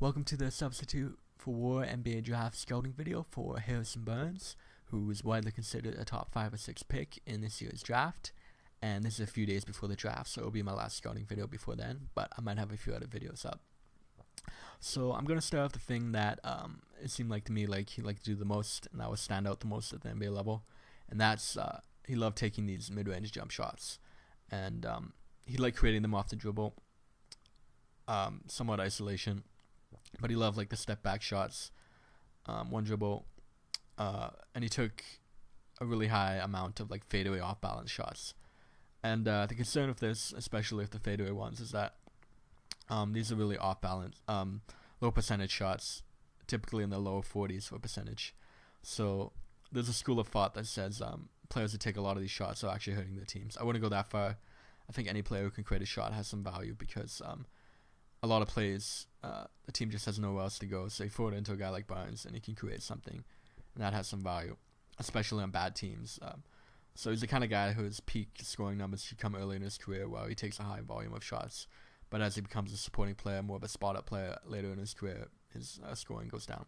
Welcome to the Substitute for War NBA Draft scouting video for Harrison Barnes, who is widely considered a top 5 or 6 pick in this year's draft. And this is a few days before the draft, so it'll be my last scouting video before then, but I might have a few other videos up. So I'm going to start off the thing that it seemed like to me like he liked to do the most, and that would stand out the most at the NBA level. And that's he loved taking these mid-range jump shots. And he liked creating them off the dribble, somewhat isolation. But he loved like the step back shots, one dribble, and he took a really high amount of like fadeaway off balance shots. And the concern with this, especially with the fadeaway ones, is that these are really off balance, low percentage shots, typically in the low 40s for percentage. So there's a school of thought that says players who take a lot of these shots are actually hurting their teams. I wouldn't go that far. I think any player who can create a shot has some value because a lot of plays, the team just has nowhere else to go. So you throw it into a guy like Barnes and he can create something, and that has some value, especially on bad teams. So he's the kind of guy whose peak scoring numbers should come early in his career, where he takes a high volume of shots. But as he becomes a supporting player, more of a spot-up player later in his career, his scoring goes down.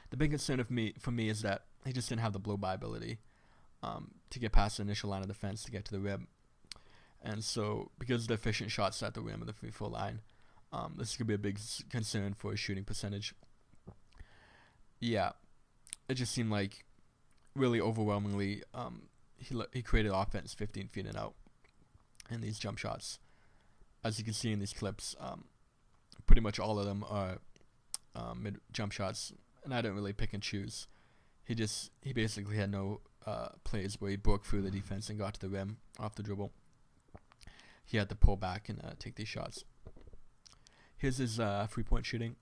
The big concern for me is that he just didn't have the blow-by ability to get past the initial line of defense to get to the rim. And so, because of the efficient shots at the rim of the free throw line, this could be a big concern for his shooting percentage. Yeah, it just seemed like really overwhelmingly he created offense 15 feet and out in these jump shots. As you can see in these clips, pretty much all of them are mid jump shots, and I didn't really pick and choose. He basically had no plays where he broke through the defense and got to the rim off the dribble. He had to pull back and take these shots. Here's his 3-point shooting.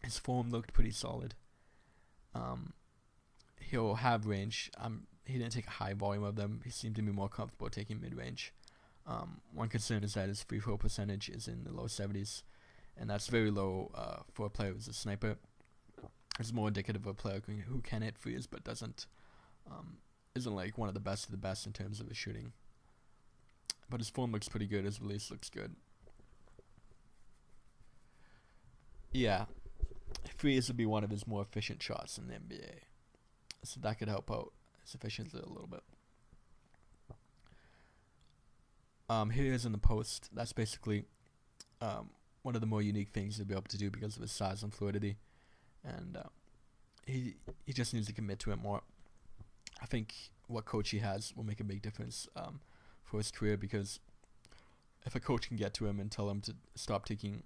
His form looked pretty solid. He'll have range. He didn't take a high volume of them. He seemed to be more comfortable taking mid-range. One concern is that his free throw percentage is in the low 70s, and that's very low for a player who's a sniper. It's more indicative of a player who can hit threes but isn't like one of the best of the best in terms of his shooting. But his form looks pretty good. His release looks good. Yeah, threes would be one of his more efficient shots in the NBA, so that could help out his efficiency a little bit. Here he is in the post. That's basically one of the more unique things he'll be able to do because of his size and fluidity, and he just needs to commit to it more. I think what coach he has will make a big difference for his career, because if a coach can get to him and tell him to stop taking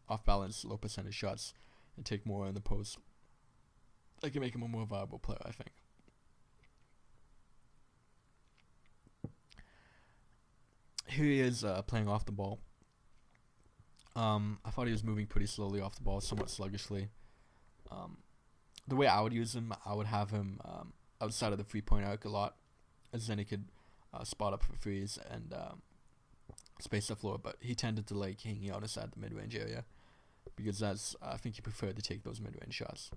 off-balance, low percentage shots and take more in the post, that can make him a more viable player, I think. Here he is playing off the ball. I thought he was moving pretty slowly off the ball, somewhat sluggishly. The way I would use him, I would have him outside of the 3-point arc a lot, as then he could spot up for threes and space the floor, but he tended to like hanging out inside the mid-range area, because that's I think he preferred to take those mid-range shots.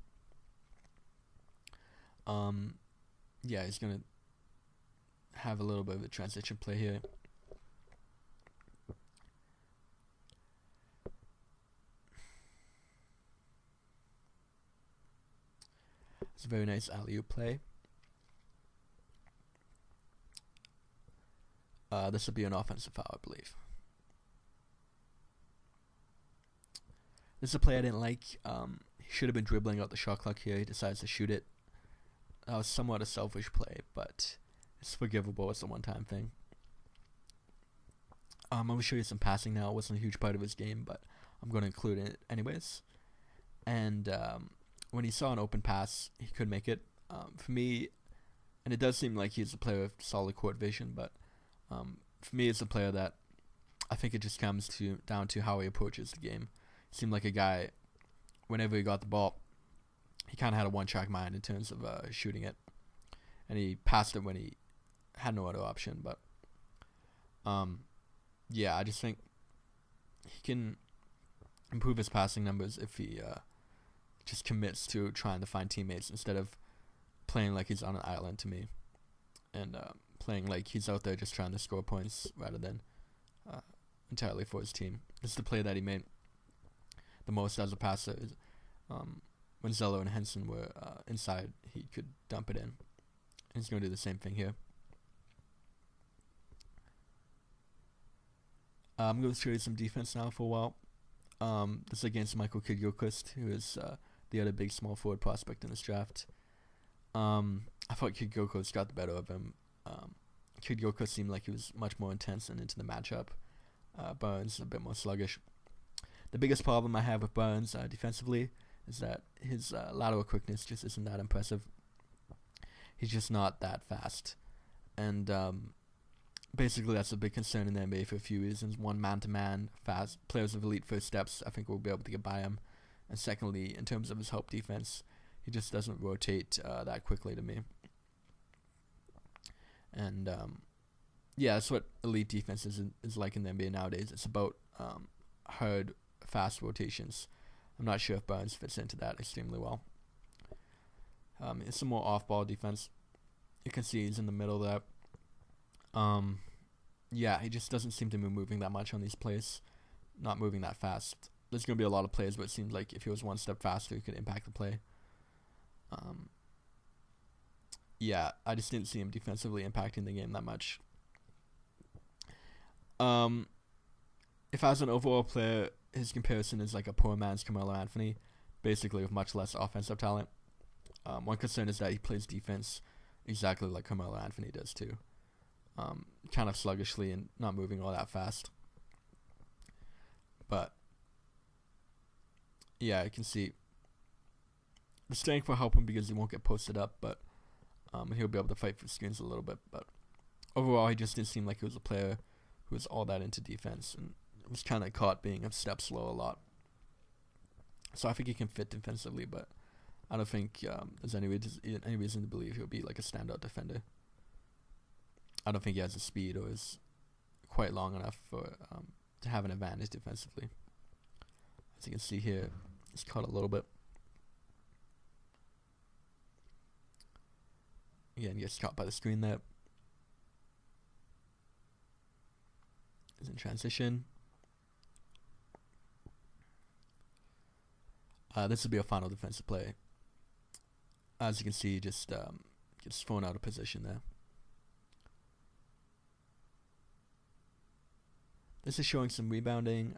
Yeah, he's gonna have a little bit of a transition play here. It's a very nice alley-oop play. This would be an offensive foul, I believe. This is a play I didn't like. He should have been dribbling out the shot clock here. He decides to shoot it. That was somewhat a selfish play, but it's forgivable. It's a one-time thing. I'm going to show you some passing now. It wasn't a huge part of his game, but I'm going to include it anyways. And when he saw an open pass, he could make it. For me, and it does seem like he's a player with solid court vision, but for me, it's a player that I think it just comes down to how he approaches the game. He seemed like a guy, whenever he got the ball, he kind of had a one-track mind in terms of shooting it, and he passed it when he had no other option. But yeah, I just think he can improve his passing numbers if he just commits to trying to find teammates instead of playing like he's on an island to me, and playing like he's out there just trying to score points rather than entirely for his team. This is the play that he made. the most as a passer. When Zeller and Henson were inside, he could dump it in. And he's going to do the same thing here. I'm going to show you some defense now for a while. This is against Michael Kidd-Gilchrist, who is the other big small forward prospect in this draft. I thought Kidd-Gilchrist got the better of him. Kidd-Gilchrist seemed like he was much more intense and into the matchup. Burns a bit more sluggish. The biggest problem I have with Burns defensively is that his lateral quickness just isn't that impressive. He's just not that fast. And basically that's a big concern in the NBA for a few reasons. One, man-to-man, fast players with elite first steps, I think we'll be able to get by him. And secondly, in terms of his help defense, he just doesn't rotate that quickly to me. And yeah, that's what elite defense is like in the NBA nowadays. It's about hard, fast rotations. I'm not sure if Burns fits into that extremely well. It's some more off-ball defense. You can see he's in the middle there. Yeah, he just doesn't seem to be moving that much on these plays. Not moving that fast. There's going to be a lot of plays, but it seems like if he was one step faster, he could impact the play. Yeah, I just didn't see him defensively impacting the game that much. If I was an overall player, his comparison is like a poor man's Carmelo Anthony, basically with much less offensive talent. One concern is that he plays defense exactly like Carmelo Anthony does too. Kind of sluggishly and not moving all that fast. But yeah, I can see the strength will help him because he won't get posted up, but he'll be able to fight for screens a little bit. But overall, he just didn't seem like he was a player who was all that into defense and was kind of caught being a step slow a lot. So I think he can fit defensively, but I don't think there's any reason to believe he'll be like a standout defender. I don't think he has the speed or is quite long enough for to have an advantage defensively. As you can see here, he's caught a little bit. Again, gets caught by the screen there. Is in transition. This will be a final defensive play. As you can see, he just gets thrown out of position there. This is showing some rebounding.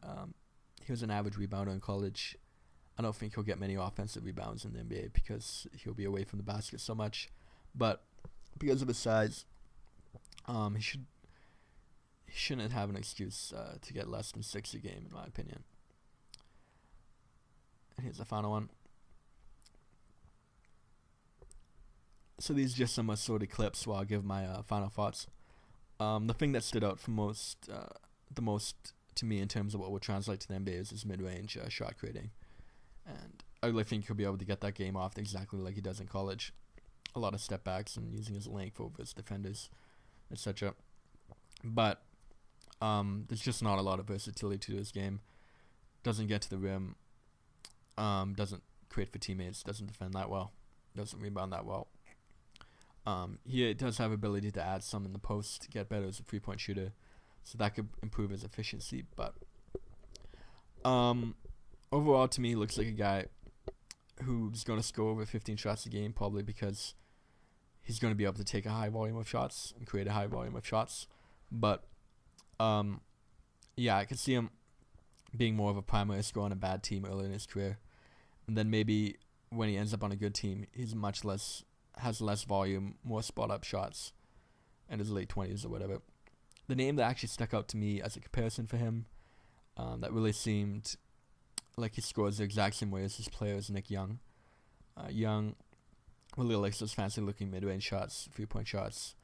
He was an average rebounder in college. I don't think he'll get many offensive rebounds in the NBA because he'll be away from the basket so much. But because of his size, he shouldn't have an excuse to get less than 6 a game, in my opinion. And here's the final one. So these are just some assorted clips while I give my final thoughts. The thing that stood out for the most to me in terms of what will translate to the NBA is his mid-range shot creating. And I really think he'll be able to get that game off exactly like he does in college. A lot of step backs and using his length over his defenders, etc. But there's just not a lot of versatility to his game. Doesn't get to the rim. Doesn't create for teammates. Doesn't defend that well. Doesn't rebound that well. He does have ability to add some in the post to get better as a 3-point shooter. So that could improve his efficiency. But overall, to me, he looks like a guy who's going to score over 15 shots a game, probably because he's going to be able to take a high volume of shots and create a high volume of shots. But yeah, I could see him being more of a primary scorer on a bad team early in his career. And then maybe when he ends up on a good team, he's has less volume, more spot-up shots in his late 20s or whatever. The name that actually stuck out to me as a comparison for him, that really seemed like he scores the exact same way as his player, is Nick Young. Young really likes those fancy-looking mid-range shots, 3-point shots,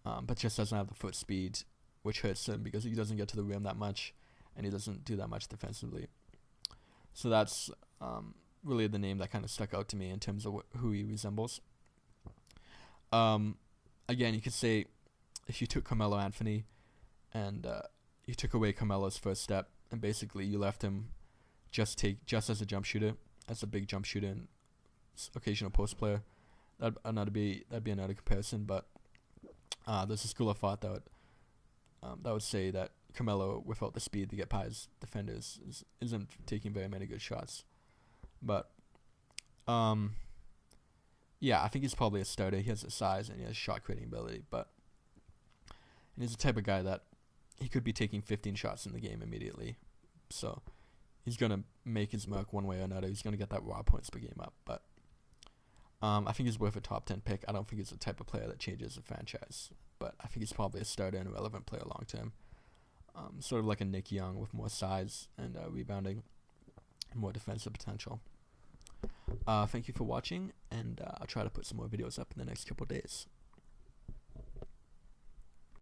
but just doesn't have the foot speed, which hurts him because he doesn't get to the rim that much, and he doesn't do that much defensively. So that's really the name that kind of stuck out to me in terms of who he resembles. Again, you could say if you took Carmelo Anthony and you took away Carmelo's first step and basically you left him just as a jump shooter, as a big jump shooter and occasional post player, that'd be another comparison. But there's a school of thought that would say that Carmelo, without the speed to get past defenders, isn't taking very many good shots. But yeah, I think he's probably a starter. He has the size and he has shot creating ability, but he's the type of guy that he could be taking 15 shots in the game immediately. So he's gonna make his mark one way or another. He's gonna get that raw points per game up. But I think he's worth a top 10 pick. I don't think he's the type of player that changes the franchise, but I think he's probably a starter and a relevant player long term. Sort of like a Nick Young with more size and rebounding, and more defensive potential. Thank you for watching, and I'll try to put some more videos up in the next couple days.